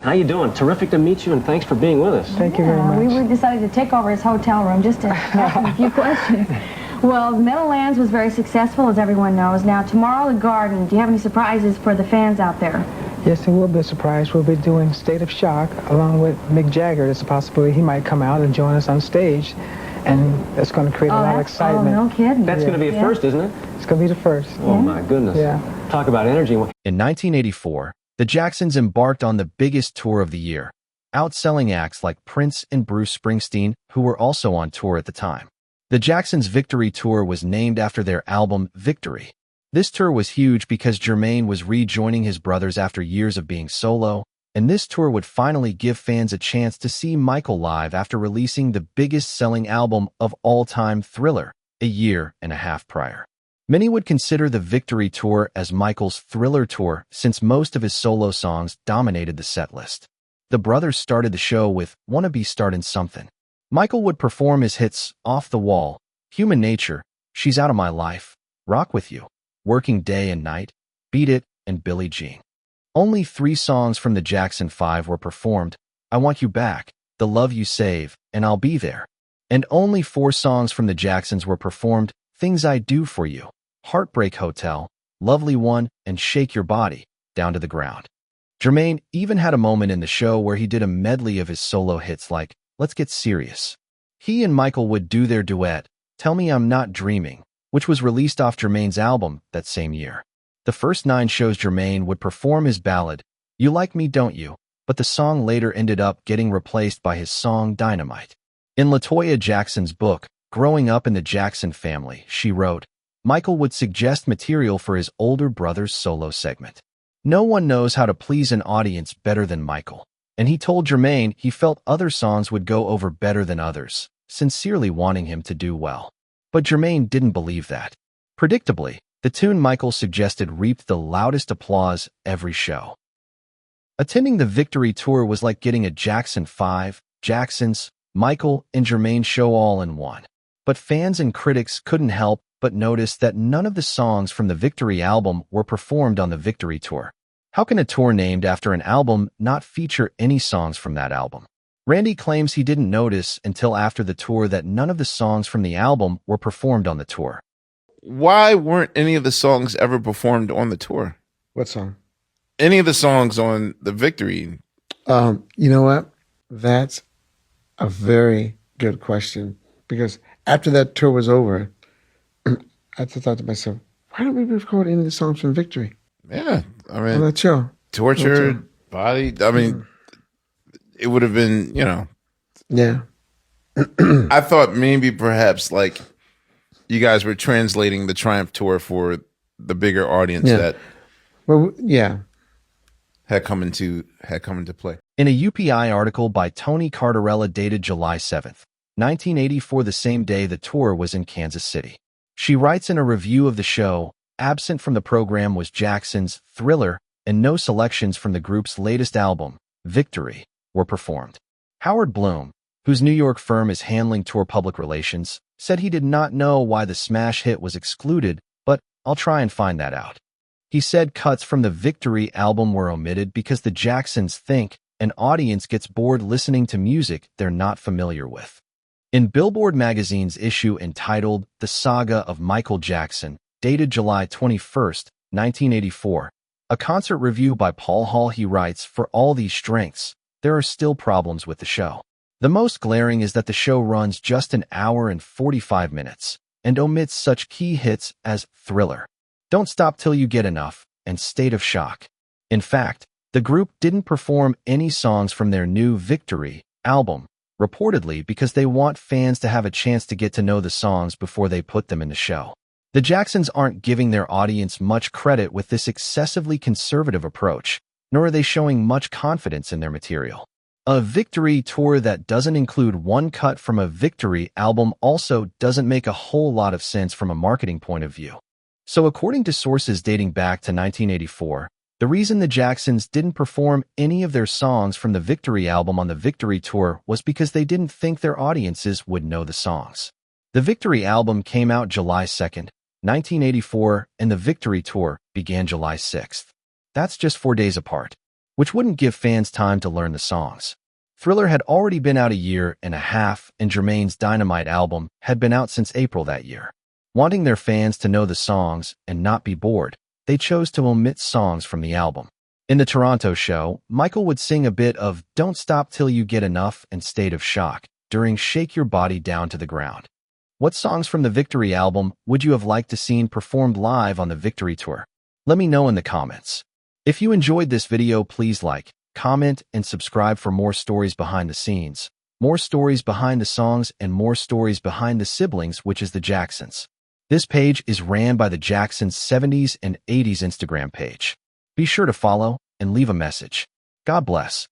How you doing? Terrific to meet you, and thanks for being with us. Thank you very much. We decided to take over his hotel room just to ask him a few questions. Well, Meadowlands was very successful, as everyone knows. Now, tomorrow, the Garden. Do you have any surprises for the fans out there? Yes, there will be a surprise. We'll be doing State of Shock along with Mick Jagger. There's a possibility he might come out and join us on stage, and that's going to create a lot of excitement. Oh, no kidding. That's going to be a first, isn't it? It's going to be the first. Oh, my goodness. Yeah. Talk about energy. In 1984, the Jacksons embarked on the biggest tour of the year, outselling acts like Prince and Bruce Springsteen, who were also on tour at the time. The Jacksons' Victory Tour was named after their album Victory. This tour was huge because Jermaine was rejoining his brothers after years of being solo, and this tour would finally give fans a chance to see Michael live after releasing the biggest-selling album of all time, Thriller, a year and a half prior. Many would consider the Victory Tour as Michael's Thriller Tour since most of his solo songs dominated the setlist. The brothers started the show with Wanna Be Startin' Something. Michael would perform his hits Off the Wall, Human Nature, She's Out of My Life, Rock With You, Working Day and Night, Beat It, and Billie Jean. Only 3 songs from the Jackson 5 were performed, I Want You Back, The Love You Save, and I'll Be There. And only 4 songs from the Jacksons were performed, Things I Do For You, Heartbreak Hotel, Lovely One, and Shake Your Body, Down to the Ground. Jermaine even had a moment in the show where he did a medley of his solo hits like Let's Get Serious. He and Michael would do their duet, Tell Me I'm Not Dreaming, which was released off Jermaine's album that same year. The first 9 shows Jermaine would perform his ballad, You Like Me Don't You, but the song later ended up getting replaced by his song Dynamite. In LaToya Jackson's book, Growing Up in the Jackson Family, she wrote, Michael would suggest material for his older brother's solo segment. No one knows how to please an audience better than Michael, and he told Jermaine he felt other songs would go over better than others, sincerely wanting him to do well. But Jermaine didn't believe that. Predictably, the tune Michael suggested reaped the loudest applause every show. Attending the Victory Tour was like getting a Jackson 5, Jacksons, Michael, and Jermaine show all in one. But fans and critics couldn't help but notice that none of the songs from the Victory album were performed on the Victory Tour. How can a tour named after an album not feature any songs from that album? Randy claims he didn't notice until after the tour that none of the songs from the album were performed on the tour. Why weren't any of the songs ever performed on the tour? What song? Any of the songs on the Victory? You know what? That's a very good question, because after that tour was over, I thought to myself, why don't we record any of the songs from Victory? Yeah, I mean, on that show. Tortured Body. I mean, it would have been, Yeah. I thought maybe perhaps like you guys were translating the Triumph Tour for the bigger audience that had come into play. In a UPI article by Tony Cardarella dated July 7th, 1984, the same day the tour was in Kansas City, she writes in a review of the show, absent from the program was Jackson's Thriller, and no selections from the group's latest album, Victory, were performed. Howard Bloom, whose New York firm is handling tour public relations, said he did not know why the smash hit was excluded, but I'll try and find that out. He said cuts from the Victory album were omitted because the Jacksons think an audience gets bored listening to music they're not familiar with. In Billboard magazine's issue entitled The Saga of Michael Jackson, dated July 21st, 1984, a concert review by Paul Hall, he writes, for all these strengths, there are still problems with the show. The most glaring is that the show runs just an hour and 45 minutes and omits such key hits as Thriller, Don't Stop Till You Get Enough, and State of Shock. In fact, the group didn't perform any songs from their new Victory album, reportedly because they want fans to have a chance to get to know the songs before they put them in the show. The Jacksons aren't giving their audience much credit with this excessively conservative approach, nor are they showing much confidence in their material. A Victory tour that doesn't include one cut from a Victory album also doesn't make a whole lot of sense from a marketing point of view. So according to sources dating back to 1984, the reason the Jacksons didn't perform any of their songs from the Victory album on the Victory tour was because they didn't think their audiences would know the songs. The Victory album came out July 2nd, 1984, and the Victory tour began July 6th. That's just 4 days apart. which wouldn't give fans time to learn the songs. Thriller had already been out a year and a half, and Jermaine's Dynamite album had been out since April that year. Wanting their fans to know the songs and not be bored, they chose to omit songs from the album. In the Toronto show, Michael would sing a bit of Don't Stop Till You Get Enough and State of Shock during Shake Your Body Down to the Ground. What songs from the Victory album would you have liked to seen performed live on the Victory Tour? Let me know in the comments. If you enjoyed this video, please like, comment, and subscribe for more stories behind the scenes, more stories behind the songs, and more stories behind the siblings, which is the Jacksons. This page is ran by the Jacksons' 70s and 80s Instagram page. Be sure to follow and leave a message. God bless.